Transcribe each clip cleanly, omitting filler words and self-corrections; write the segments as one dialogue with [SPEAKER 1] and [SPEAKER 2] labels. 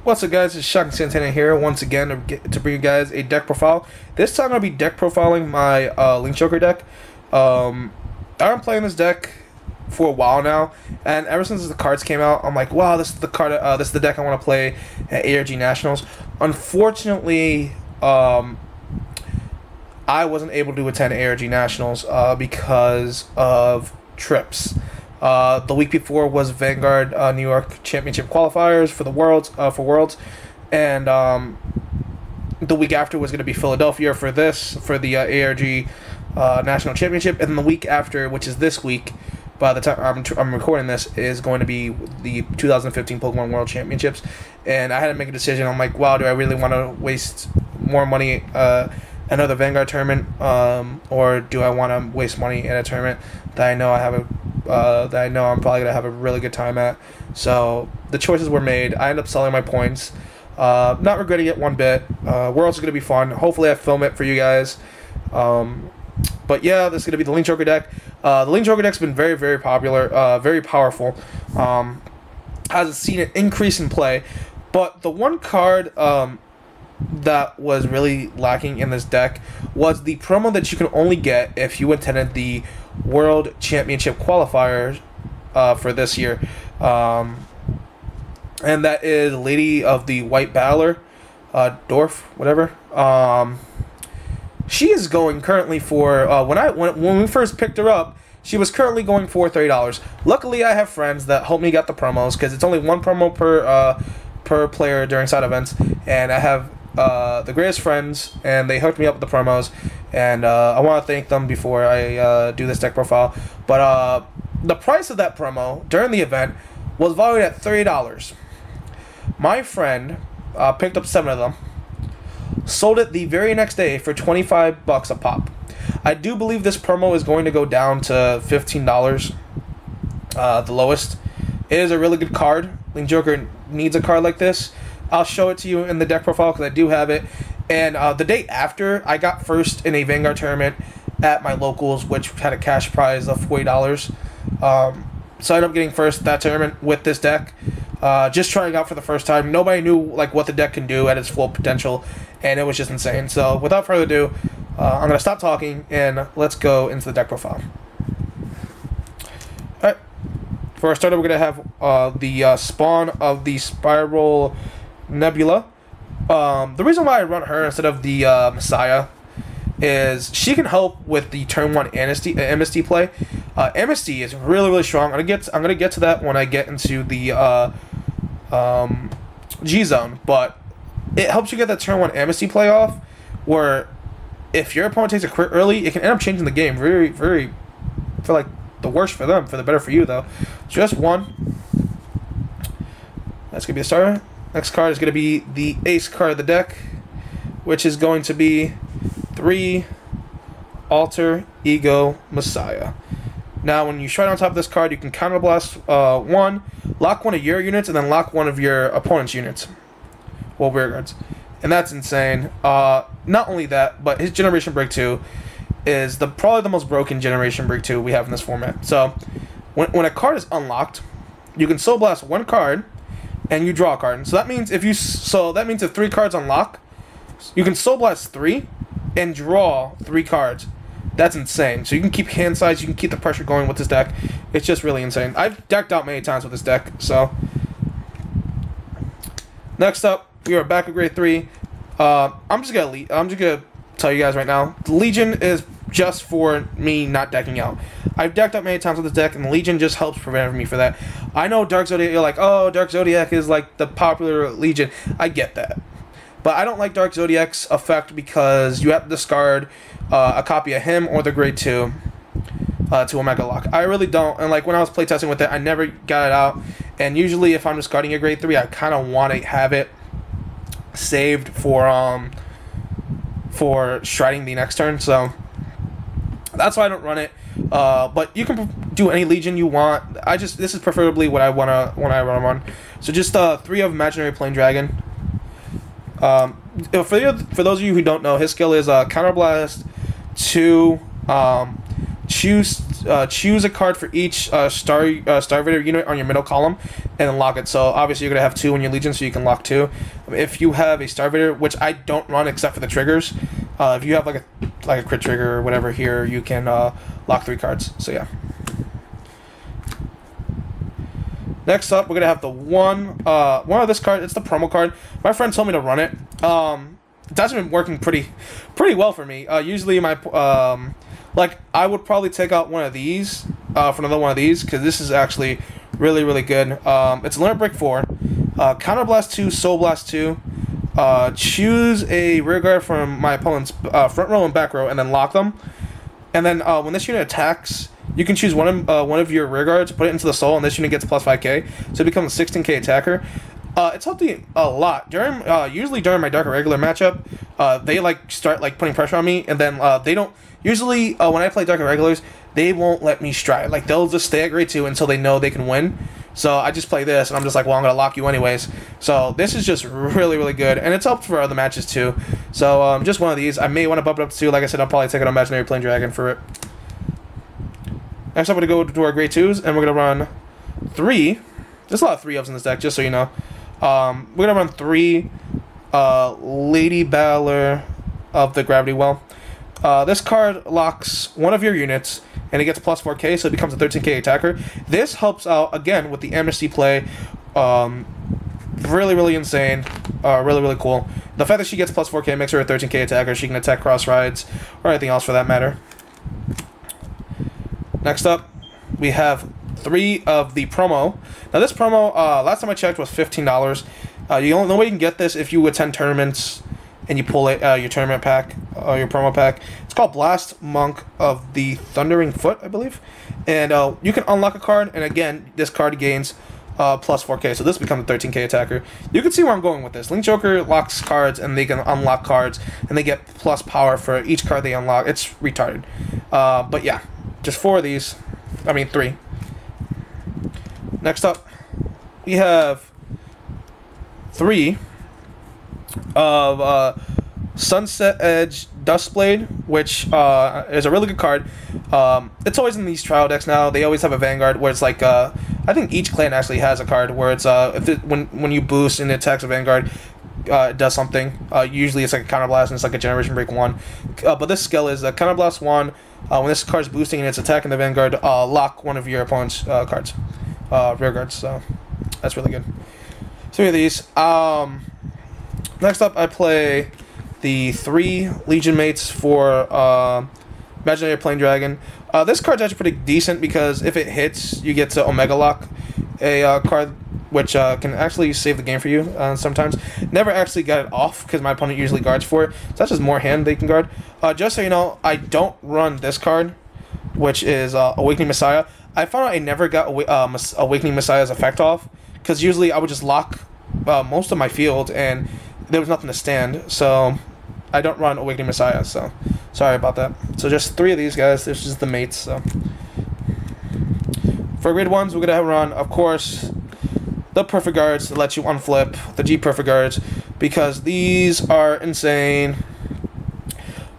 [SPEAKER 1] What's up, guys? It's Shocking Santana here once again to bring you guys a deck profile. This time I'll be deck profiling my Link Joker deck. I've been playing this deck for a while now, and ever since the cards came out, I'm like, wow, this is the card. This is the deck I want to play at ARG Nationals. Unfortunately, I wasn't able to attend ARG Nationals because of trips. The week before was Vanguard New York Championship qualifiers for the Worlds, and the week after was going to be Philadelphia for the ARG National Championship, and then the week after, which is this week, by the time I'm recording this, is going to be the 2015 Pokemon World Championships. And I had to make a decision. I'm like, wow, do I really want to waste more money another Vanguard tournament, or do I want to waste money in a tournament that I know I'm probably gonna have a really good time at? So the choices were made. I ended up selling my points, not regretting it one bit. Worlds is gonna be fun. Hopefully I film it for you guys. But yeah, this is gonna be the Link Joker deck. The Link Joker deck's been very, very popular, very powerful. Hasn't seen an increase in play, but the one card that was really lacking in this deck was the promo that you can only get if you attended the World Championship qualifiers for this year, and that is Lady of the White Balor, Dwarf, whatever. She is going currently for when we first picked her up, she was currently going for $30. Luckily, I have friends that help me get the promos because it's only one promo per player during side events, and I have the greatest friends, and they hooked me up with the promos, and I want to thank them before I do this deck profile. But the price of that promo during the event was valued at $30. My friend picked up 7 of them, sold it the very next day for $25 a pop. I do believe this promo is going to go down to $15, the lowest. It is a really good card. Link Joker needs a card like this. I'll show it to you in the deck profile because I do have it. And the day after, I got first in a Vanguard tournament at my locals, which had a cash prize of $40. So I ended up getting first at that tournament with this deck. Just trying out for the first time. Nobody knew what the deck can do at its full potential, and it was just insane. So without further ado, I'm going to stop talking and let's go into the deck profile. Alright, for our starter, we're going to have the spawn of the Spiral Nebula. The reason why I run her instead of the Messiah is she can help with the turn 1 Amnesty play. Amnesty is really, really strong. I'm gonna get to that when I get into the G zone, but it helps you get that turn 1 Amnesty play off, where if your opponent takes a crit early, it can end up changing the game very, very, for like the worse for them, for the better for you though. Just one. That's gonna be a starter. Next card is going to be the ace card of the deck, which is going to be 3 Alter Ego Messiah. Now, when you strike on top of this card, you can Counterblast 1, lock one of your units, and then lock one of your opponent's units. Well, rear guards. And that's insane. Not only that, but his Generation Break 2 is probably the most broken Generation Break 2 we have in this format. So, when a card is unlocked, you can Soul Blast 1 card, and you draw a card. So that means if 3 cards unlock, you can Soul Blast 3 and draw 3 cards. That's insane. So you can keep hand size, you can keep the pressure going with this deck. It's just really insane. I've decked out many times with this deck. So next up, we are back at grade 3. I'm just gonna tell you guys right now, the Legion is just for me not decking out. I've decked up many times with this deck, and the Legion just helps prevent me for that. I know Dark Zodiac, you're like, oh, Dark Zodiac is like the popular Legion. I get that. But I don't like Dark Zodiac's effect because you have to discard a copy of him or the grade 2 to Omega Lock. I really don't. And like when I was playtesting with it, I never got it out. And usually if I'm discarding a grade 3, I kind of want to have it saved for striding the next turn. So that's why I don't run it. But you can do any Legion you want. This is preferably what I run. So just 3 of Imaginary Plane Dragon. For those of you who don't know, his skill is Counterblast 2, choose a card for each Starvader unit on your middle column, and then lock it. So obviously you're gonna have 2 in your Legion, so you can lock 2. If you have a Starvader, which I don't run except for the triggers, if you have like a crit trigger or whatever here, you can lock 3 cards. So yeah. Next up, we're gonna have the one of this card. It's the promo card. My friend told me to run it. It's actually been working pretty well for me. Usually my like I would probably take out one of these for another one of these, because this is actually really good. It's Limit Break 4, Counterblast 2, Soul Blast 2. Choose a rear guard from my opponent's front row and back row, and then lock them. And then when this unit attacks, you can choose one of your rear guards, put it into the soul, and this unit gets plus 5k, so it becomes a 16k attacker. It's helped me a lot. Usually during my Dark Irregular matchup, they start putting pressure on me, and then they don't. Usually when I play Dark Irregulars, they won't let me stride. Like, they'll just stay at grade 2 until they know they can win. So I just play this, and I'm just like, well, I'm gonna lock you anyways. So this is just really good, and it's helped for other matches too. So just one of these. I may want to bump it up to 2. Like I said, I'll probably take an Imaginary Plane Dragon for it. Next up, we're gonna go to our grade 2s, and we're gonna run 3. There's a lot of 3-ups in this deck, just so you know. We're gonna run 3 Lady Balor of the Gravity Well. This card locks one of your units, and it gets plus 4k, so it becomes a 13k attacker. This helps out again with the Amnesty play. Really insane. Really cool. The fact that she gets plus 4k makes her a 13k attacker. She can attack cross rides or anything else for that matter. Next up, we have 3 of the promo. Now this promo, last time I checked, was $15. The only way you can get this if you attend tournaments and you pull it your tournament pack, your promo pack. It's called Blast Monk of the Thundering Foot, I believe. And you can unlock a card, and again, this card gains plus 4k, so this becomes a 13k attacker. You can see where I'm going with this. Link Joker locks cards, and they can unlock cards, and they get plus power for each card they unlock. It's retarded. But yeah, just 4 of these. I mean 3. Next up, we have 3 of Sunset Edge Dustblade, which is a really good card. It's always in these trial decks now. They always have a Vanguard where it's like I think each clan actually has a card where it's when you boost and it attacks a Vanguard, it does something. Usually it's like a Counterblast, and it's like a Generation Break 1. But this skill is a Counterblast 1. When this card is boosting and it's attacking the Vanguard, lock one of your opponent's cards, rear guards. So that's really good. 3 of these. Next up, I play the 3 Legion Mates for Imaginary Plane Dragon. This card's actually pretty decent because if it hits, you get to Omega Lock, a card which can actually save the game for you sometimes. Never actually got it off because my opponent usually guards for it, so that's just more hand they can guard. Just so you know, I don't run this card, which is Awakening Messiah. I found out I never got Awakening Messiah's effect off, because usually I would just lock most of my field, and there was nothing to stand, so I don't run Awakening Messiah, so sorry about that. So just 3 of these guys. This is the mates. So for grade 1s, we're gonna run, of course, the Perfect Guards that let you unflip, the G Perfect Guards, because these are insane.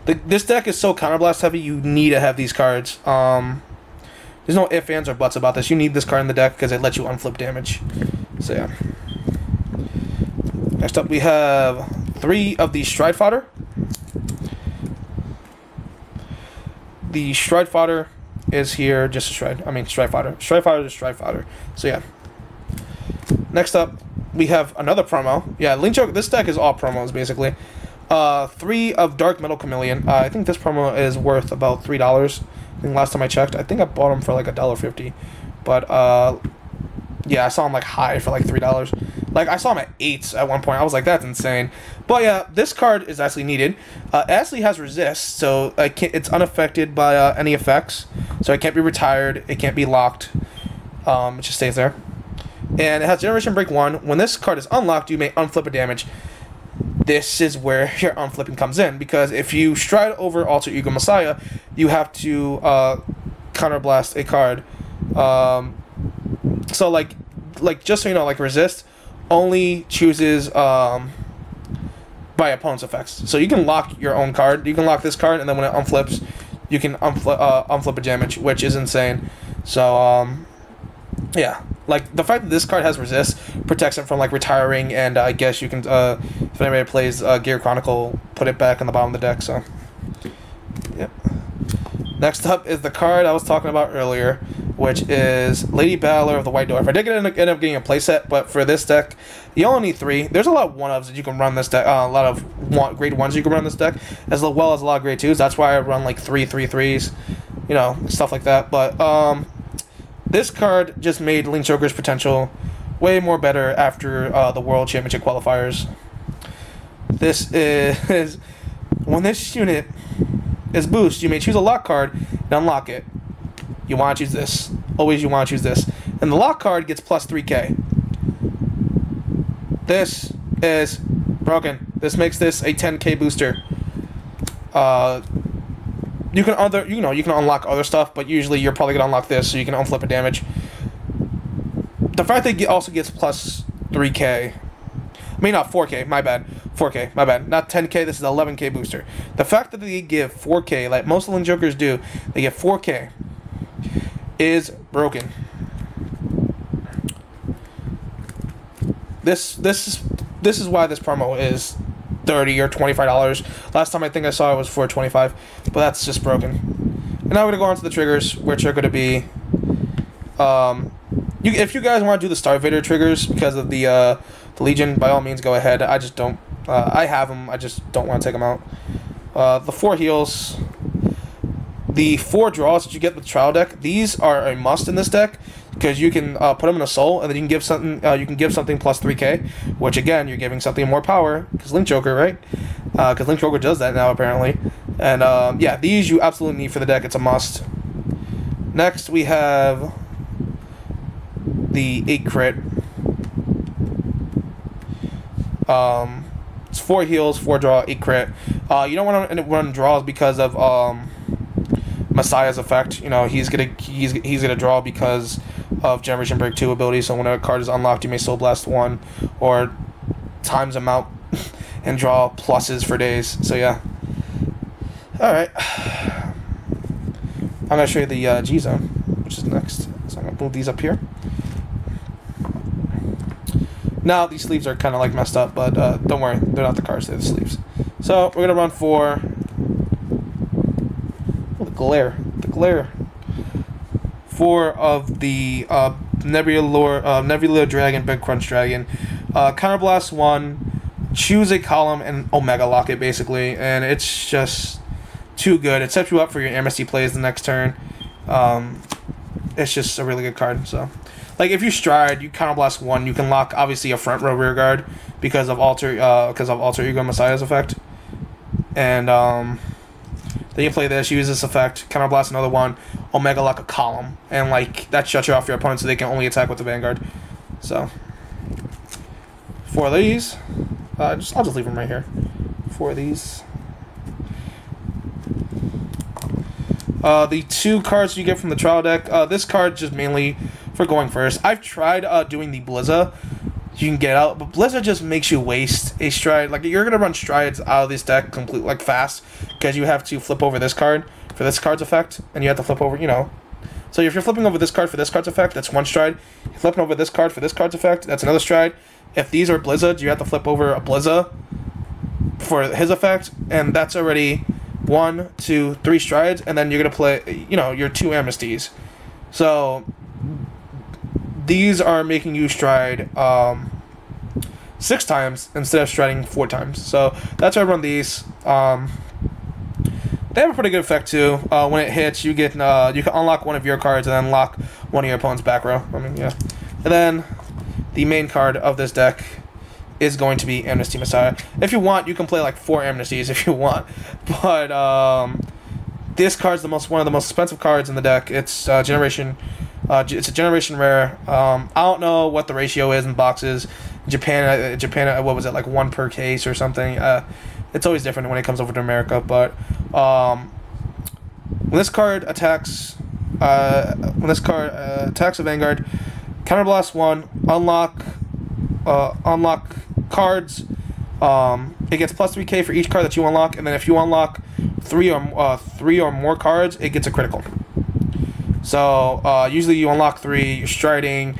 [SPEAKER 1] This deck is so Counterblast heavy, you need to have these cards. There's no ifs, ands, or buts about this. You need this card in the deck because it lets you unflip damage. So yeah. Next up, we have 3 of the Strife Otter. The Strife Otter is here, just a Strife. I mean, Strife Otter. Strife Otter is Strife Otter. So yeah. Next up, we have another promo. Yeah, Link Joker. This deck is all promos basically. 3 of Dark Metal Chameleon. I think this promo is worth about $3. I think last time I checked, I think I bought them for like $1.50. But yeah, I saw them like high for like $3. Like, I saw them at 8s at one point. I was like, that's insane. But yeah, this card is actually needed. It actually has resist, so it's unaffected by any effects. So it can't be retired. It can't be locked. It just stays there. And it has Generation Break 1. When this card is unlocked, you may unflip a damage. This is where your unflipping comes in, because if you stride over Alter Ego Messiah, you have to counterblast a card. So like just so you know, like resist only chooses by opponent's effects. So you can lock your own card. You can lock this card, and then when it unflips, you can unflip a damage, which is insane. So yeah, like the fact that this card has resist protects it from like retiring, and I guess you can if anybody plays Gear Chronicle, put it back on the bottom of the deck. So yep. Next up is the card I was talking about earlier, which is Lady Balor of the White Dwarf. I did end up getting a playset, but for this deck, you only need 3. There's a lot of 1-ofs that you can run this deck, a lot of grade 1s you can run this deck, as well as a lot of grade 2s. That's why I run like 3/3/3s, you know, stuff like that. But this card just made Link Joker's potential way more better after the World Championship qualifiers. This is when this unit is boost, you may choose a lock card and unlock it. You want to choose this. Always you want to choose this. And the lock card gets plus 3k. This is broken. This makes this a 10k booster. You can unlock other stuff, but usually you're probably gonna unlock this, so you can unflip a damage. The fact that it also gets plus 3k. I mean, not 4k, my bad. 4k, my bad. Not 10k, this is 11k booster. The fact that they give 4k, like most Link Jokers do, they get 4k, is broken. This is why this promo is $30 or $25. Last time I think I saw it was for $25, but that's just broken. And now we're gonna go on to the triggers, which are gonna be if you guys want to do the Starvader triggers because of the Legion, by all means go ahead. I just don't. I have them. I just don't want to take them out. The 4 heals, the 4 draws that you get with the trial deck. These are a must in this deck because you can put them in a soul, and then you can give something. You can give something plus 3k, which again you're giving something more power because Link Joker, right? Because Link Joker does that now apparently. And yeah, these you absolutely need for the deck. It's a must. Next we have the 8 crit. It's 4 heals, 4 draw, 8 crit. You don't want to run draws because of Messiah's effect. You know, he's gonna draw because of Generation Break 2 ability. So when a card is unlocked, you may Soul Blast 1 or times them out and draw pluses for days. So yeah. All right. I'm gonna show you the G zone, which is next. So I'm gonna move these up here. Now these sleeves are kind of like messed up, but don't worry, they're not the cards, they're the sleeves. So we're gonna run for the glare. 4 of the Nebula Dragon, Big Crunch Dragon. Counterblast 1, choose a column and Omega Lock it basically, and it's just too good. It sets you up for your Amnesty plays the next turn. It's just a really good card. So, like if you stride, you Counterblast 1, you can lock obviously a front row rear guard because of Alter Ego Messiah's effect, and then you play this, use this effect, Counterblast another 1, Omega Lock a column, and like that shuts you off your opponent so they can only attack with the Vanguard. So 4 of these, I'll just leave them right here. 4 of these. The 2 cards you get from the trial deck. This card just mainly for going first. I've tried doing the Blizza. You can get out, but Blizza just makes you waste a stride. Like you're gonna run strides out of this deck completely like fast because you have to flip over this card for this card's effect, and you have to flip over, you know. So if you're flipping over this card for this card's effect, that's 1 stride. You're flipping over this card for this card's effect, that's another stride. If these are Blizzards, you have to flip over a Blizza for his effect, and that's already 1, 2, 3 strides, and then you're gonna play, you know, your 2 amnesties. So these are making you stride 6 times instead of striding 4 times. So that's why I run these. They have a pretty good effect too. When it hits, you get you can unlock 1 of your cards and then lock 1 of your opponent's back row. I mean, yeah. And then the main card of this deck is going to be Amnesty Messiah. If you want, you can play like 4 Amnesties if you want. But this card's one of the most expensive cards in the deck. It's generation. It's a generation rare. I don't know what the ratio is in boxes. Japan, what was it, like 1 per case or something? It's always different when it comes over to America. But when this card attacks, a Vanguard, Counterblast 1, unlock cards. It gets plus 3k for each card that you unlock, and then if you unlock three or more cards, it gets a critical. So usually you unlock 3, you're striding,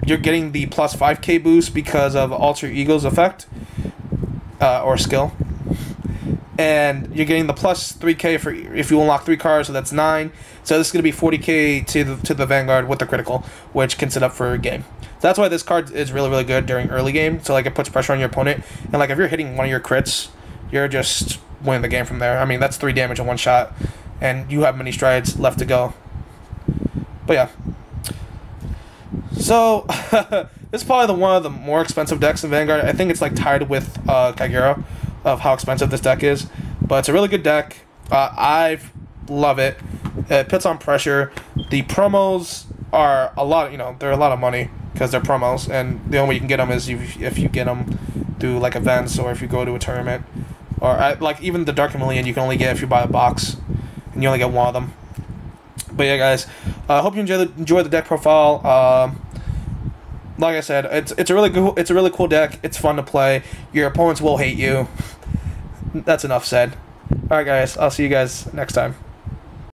[SPEAKER 1] you're getting the plus 5k boost because of Alter Ego's effect, or skill. And you're getting the plus 3k for if you unlock 3 cards, so that's 9. So this is going to be 40k to the Vanguard with the critical, which can set up for a game. So that's why this card is really, really good during early game. So like it puts pressure on your opponent. And like if you're hitting one of your crits, you're just winning the game from there. I mean, that's 3 damage in one shot. And you have many strides left to go. But yeah. So this is probably one of the more expensive decks in Vanguard. I think it's like tied with Kagero of how expensive this deck is. But it's a really good deck. I love it. It puts on pressure. The promos are a lot, they're a lot of money because they're promos, and the only way you can get them is if you get them through like events or if you go to a tournament, or like even the Dark Chameleon you can only get if you buy a box, and you only get one of them. But yeah, guys, I hope you enjoy the deck profile. Like I said, it's a really cool deck. It's fun to play. Your opponents will hate you. That's enough said. All right, guys. I'll see you guys next time.